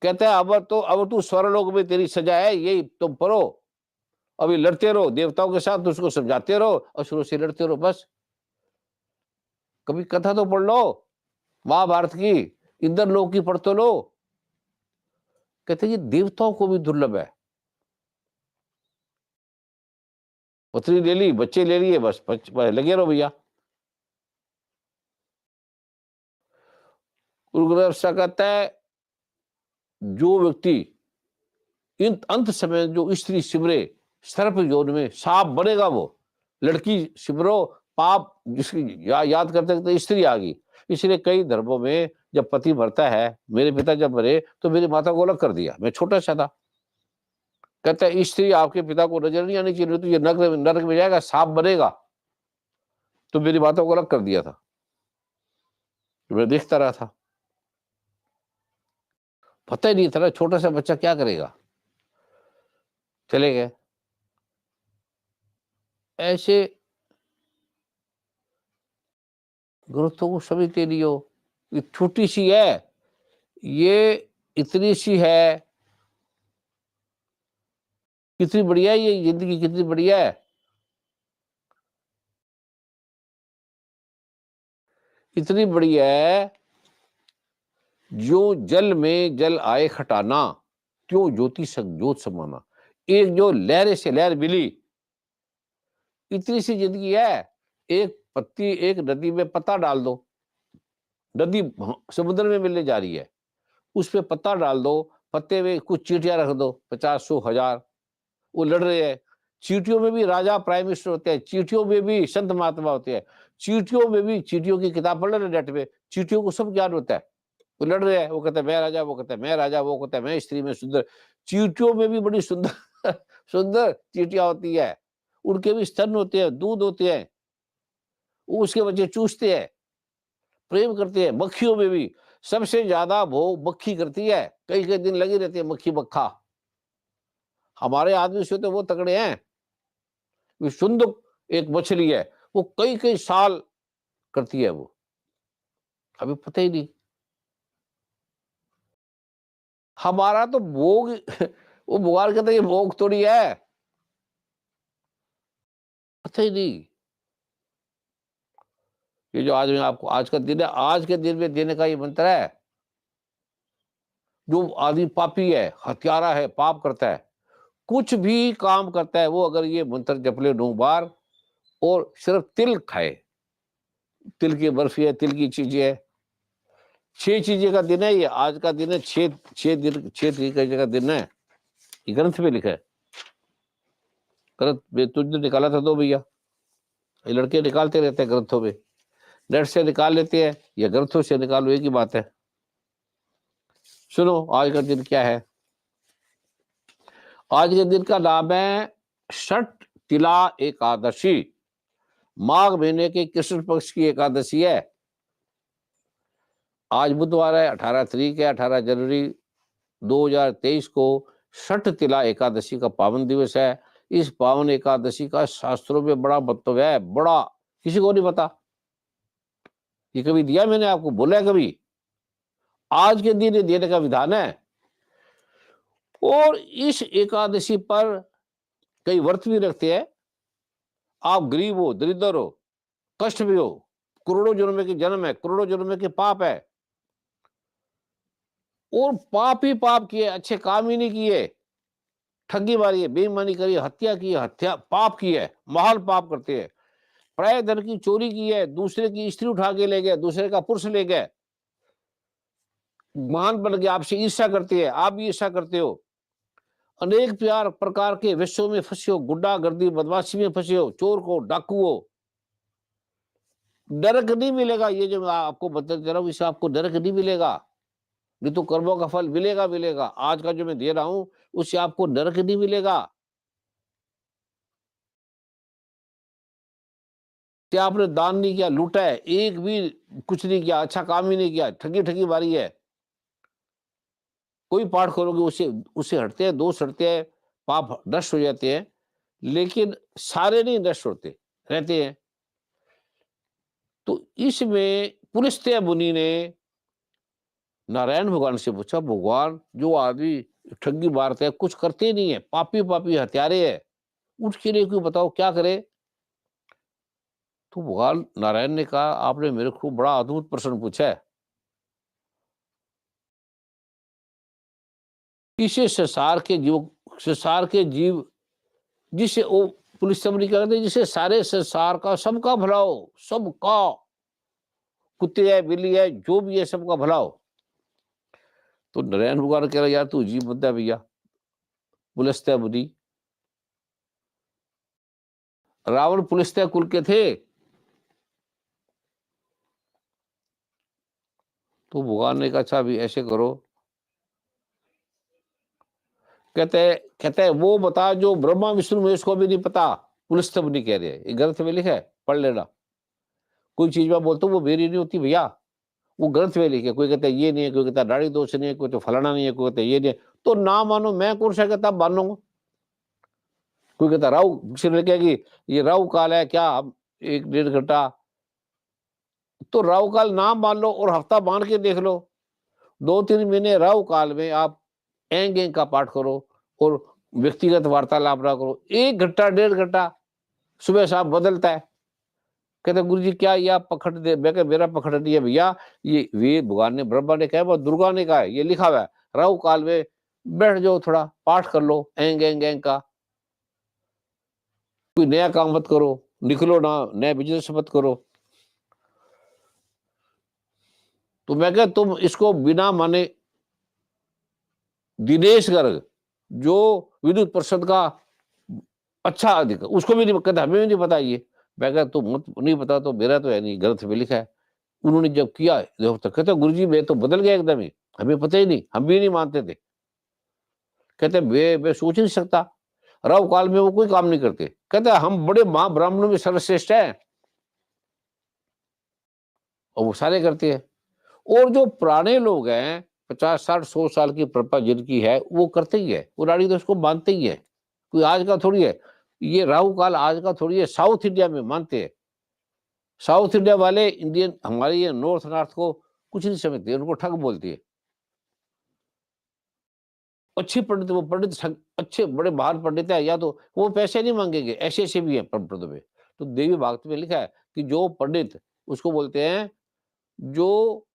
कहते हैं अब तू स्वर्गलोक में तेरी सजा है, यही तुम पढ़ो, अभी लड़ते रहो देवताओं के साथ, उसको समझाते रहो, असुरों से लड़ते रहो, बस। कभी कथा तो पढ़ लो महाभारत की, इंद्र लोक की पढ़ तो लो। कहते ये देवताओं को भी दुर्लभ है, पत्नी ले ली, बच्चे ले लिए, बस लगे रहो भैया। गुरु कहता है जो व्यक्ति इन अंत समय जो स्त्री सिमरे, सर्प योनि में सांप बनेगा, वो लड़की सिमरो, पाप जिसकी याद करते करते स्त्री आ गई। इसलिए कई धर्मों में जब पति मरता है, मेरे पिता जब मरे तो मेरी माता को अलग कर दिया, मैं छोटा सा था। कहता है स्त्री आपके पिता को नजर नहीं आनी चाहिए, तो ये नरक में जाएगा, सांप बनेगा। तो मेरी माता को अलग कर दिया था, मैं देखता रहा था, पता ही नहीं था छोटा सा बच्चा क्या करेगा। चले गए ऐसे। गुरुत्व को समझते नहीं हो, ये छोटी सी है, ये इतनी सी है, कितनी बढ़िया है ये जिंदगी, कितनी बढ़िया है। इतनी बढ़िया है, जो जल में जल आए खटाना, क्यों ज्योति जोत समाना। एक जो लहरे से लहर मिली, इतनी सी जिंदगी है। एक पत्ती, एक नदी में पत्ता डाल दो, नदी समुद्र में मिलने जा रही है, उस पे पत्ता डाल दो, पत्ते में कुछ चींटियां रख दो, 50, 100, 1000, वो लड़ रहे हैं। चींटियों में भी राजा प्राइम मिनिस्टर होते हैं, चींटियों में भी संत महात्मा होते हैं, चींटियों में भी, चींटियों की किताब पढ़ लेना नेट पे, चींटियों को सब ज्ञान होता है। वो लड़ रहे हैं, वो कहते हैं मैं राजा, वो कहता है मैं राजा, वो कहता है मैं स्त्री में सुंदर। चींटियों में भी बड़ी सुंदर सुंदर चींटियां होती है, उनके भी स्तन होते हैं, दूध होते हैं, वो उसके बच्चे चूसते हैं, प्रेम करती है। मक्खियों में भी सबसे ज्यादा भोग मक्खी करती है, कई कई दिन लगी रहती है मक्खी मक्खा। हमारे आदमी से तो वो तगड़े हैं। शुंदुक एक मछली है, वो कई कई साल करती है, वो हमें पता ही नहीं। हमारा तो भोग वो बुखार कहते ये भोग थोड़ी है, पता ही नहीं। ये जो आज में आपको आज का दिन है, आज के दिन में देने का ये मंत्र है। जो आदमी पापी है, हत्यारा है, पाप करता है, कुछ भी काम करता है, वो अगर ये मंत्र जप ले 9 बार और सिर्फ तिल खाए, तिल की बर्फी है, तिल की चीजें है, 6 चीजें का दिन है ये। आज का दिन है, 6 तरीके का दिन है। ये ग्रंथ में लिखा है। ग्रंथ तुझने निकाला था तो भैया, ये लड़के निकालते रहते हैं ग्रंथों में, नेट से निकाल लेते हैं या ग्रंथों से निकालो, एक ही बात है। सुनो आज का दिन क्या है। आज के दिन का नाम है षठ तिला एकादशी। माघ महीने के कृष्ण पक्ष की एकादशी है। आज बुधवार है, 18 तारीख है, 18 जनवरी 2023 को षठ तिला एकादशी का पावन दिवस है। इस पावन एकादशी का शास्त्रों में बड़ा महत्व है, बड़ा, किसी को नहीं पता। ये कभी दिया मैंने आपको, बोला है कभी? आज के दिन ये देने का विधान है। और इस एकादशी पर कई व्रत भी रखते हैं। आप गरीब हो, दरिद्र हो, कष्ट भी हो, करोड़ों जन्म के जन्म है, करोड़ों जन्म के पाप है, और पाप ही पाप किए, अच्छे काम ही नहीं किए, ठगी मारी है, बेईमानी करी, हत्या की है, हत्या पाप की है, महान पाप करते हैं। पराये धन की चोरी की है, दूसरे की स्त्री उठा के ले गए, दूसरे का पुरुष ले गए, महान बन गए, आपसे ईर्ष्या करते हैं, आप भी ईर्ष्या करते हो। अनेक प्यार प्रकार के विषयों में फंसे हो, गुंडागर्दी बदमाशी में फंसे हो, चोर को, डाकू हो। नरक नहीं मिलेगा, ये जो मैं आपको बता दे रहा हूं, इससे आपको नरक नहीं मिलेगा, नहीं तो कर्मों का फल मिलेगा मिलेगा। आज का जो मैं दे रहा हूं उससे आपको नरक नहीं मिलेगा। क्या आपने दान नहीं किया, लूटा है, एक भी कुछ नहीं किया, अच्छा काम ही नहीं किया, ठगी ठगी मारी है, कोई पाठ करोगे उससे उससे हटते हैं, दोष हटते हैं, पाप नष्ट हो जाते हैं, लेकिन सारे नहीं नष्ट होते, रहते हैं। तो इसमें पुलस्त्य मुनि ने नारायण भगवान से पूछा, भगवान जो आदमी ठगी मारते हैं, कुछ करते नहीं है, पापी पापी हत्यारे है, उसके लिए क्यों बताओ क्या करे। तो भगवान नारायण ने कहा, आपने मेरे को बड़ा अद्भुत प्रश्न पूछा है। इसे संसार के जीव जिसे वो पुलिस समझ कहते हैं, जिसे सारे संसार का सबका भला हो, सबका, कुत्ते है, बिल्ली है, जो भी है, सबका भला हो। तो नारायण भगवान कह रहा, यार तू जीव बंदा है भैया, पुलस्त्य मुनि। रावण पुलस्त्य कुल के थे। तो भगवान ने कहा, अच्छा अभी ऐसे करो, कहते हैं वो बता जो ब्रह्मा विष्णु महेश को भी नहीं पता। पुलस्त्य मुनि कह रहे हैं, ये ग्रंथ में लिखा है, पढ़ लेना। कोई चीज मैं बोलता हूँ वो मेरी नहीं होती भैया, वो ग्रंथ में लिखे। कोई कहता है ये नहीं है, कोई कहता है दाढ़ी दोष नहीं है, कोई तो फलाना नहीं है, कोई कहता है ये नहीं है। तो ना मानो, मैं कौन सा कहता मानूंगा। कोई कहता राहु, किसी क्या कि ये राहु काल है क्या, अब 1-1.5 घंटा, तो राहु काल नाम मान लो और हफ्ता मान के देख लो। 2-3 महीने राहु काल में आप एंग एंग का पाठ करो और व्यक्तिगत वार्तालाप ना करो। 1 घंटा 1.5 घंटा सुबह शाम बदलता है। कहते गुरु जी क्या ये आप पकड़ दे, मैं कह मेरा पकड़ नहीं है भैया, ये वेद भगवान ने, ब्रह्मा ने कहा, दुर्गा ने कहा है, ये लिखा हुआ है। राहु काल में बैठ जाओ, थोड़ा पाठ कर लो एंग एंग एंग का। कोई नया काम मत करो, निकलो ना, नया बिजनेस मत करो। तो मैं कह तुम इसको बिना माने, दिनेश गर्ग जो विद्युत परिषद का अच्छा अधिकारी, उसको भी नहीं कहता, हमें भी नहीं पता ये। मैं कहा तुम मत, नहीं पता तो मेरा तो है नहीं, ग्रंथ में लिखा है। उन्होंने जब किया तो कहते गुरु जी मैं तो बदल गया एकदम ही, हमें पता ही नहीं, हम भी नहीं मानते थे। कहते मैं सोच नहीं सकता, राहु काल में वो कोई काम नहीं करते। कहते हम बड़े महाब्राह्मणों में सर्वश्रेष्ठ है। और वो सारे करते हैं। और जो पुराने लोग हैं 50 60 100 साल की परंपरा जिनकी है वो करते ही है, वो रानी तो उसको मानते ही है, कोई आज का थोड़ी है। ये राहु काल आज का थोड़ी है, साउथ इंडिया में मानते हैं। साउथ इंडिया वाले इंडियन हमारे ये नॉर्थ नॉर्थ को कुछ नहीं समझते, उनको ठग बोलती है। अच्छी पंडित, वो पंडित अच्छे बड़े महान पंडित है, या तो वो पैसे नहीं मांगेंगे, ऐसे ऐसे भी है पंडित में। तो देवी भागवत में लिखा है कि जो पंडित, उसको बोलते हैं जो,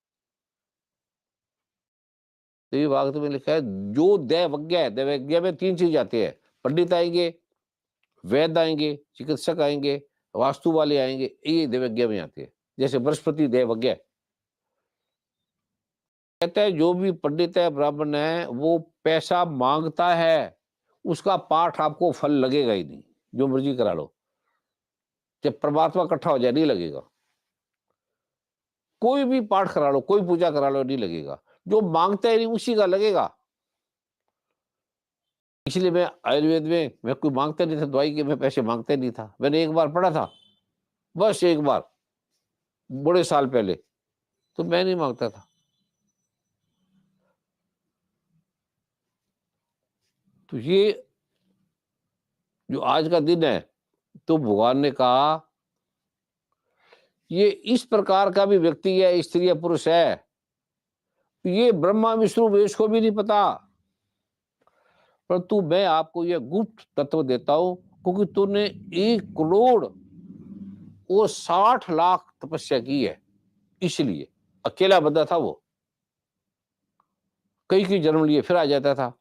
देवी भागवत में लिखा है जो दैवज्ञ है। दैवज्ञ में 3 चीज आती है, पंडित आएंगे, वैद्य आएंगे, चिकित्सक आएंगे, वास्तु वाले आएंगे, ये दैवज्ञ में आती है। जैसे बृहस्पति दैवज्ञ कहते हैं, जो भी पंडित है ब्राह्मण है वो पैसा मांगता है, उसका पाठ आपको फल लगेगा ही नहीं, जो मर्जी करा लो, जब परमात्मा इकट्ठा हो जाए नहीं लगेगा। कोई भी पाठ करा लो, कोई पूजा करा लो, नहीं लगेगा। जो मांगता है नहीं उसी का लगेगा। इसलिए मैं आयुर्वेद में मैं कोई मांगता नहीं था, दवाई के मैं पैसे मांगता नहीं था। मैंने एक बार पढ़ा था, बस एक बार, बड़े साल पहले, तो मैं नहीं मांगता था। तो ये जो आज का दिन है, तो भगवान ने कहा ये इस प्रकार का भी व्यक्ति है, स्त्री या पुरुष है, ये ब्रह्मा विष्णु महेश को भी नहीं पता, परंतु मैं आपको यह गुप्त तत्व देता हूं, क्योंकि तूने 1 करोड़ वो 60 लाख तपस्या की है, इसलिए। अकेला बंदा था वो, कई जन्म लिए फिर आ जाता था।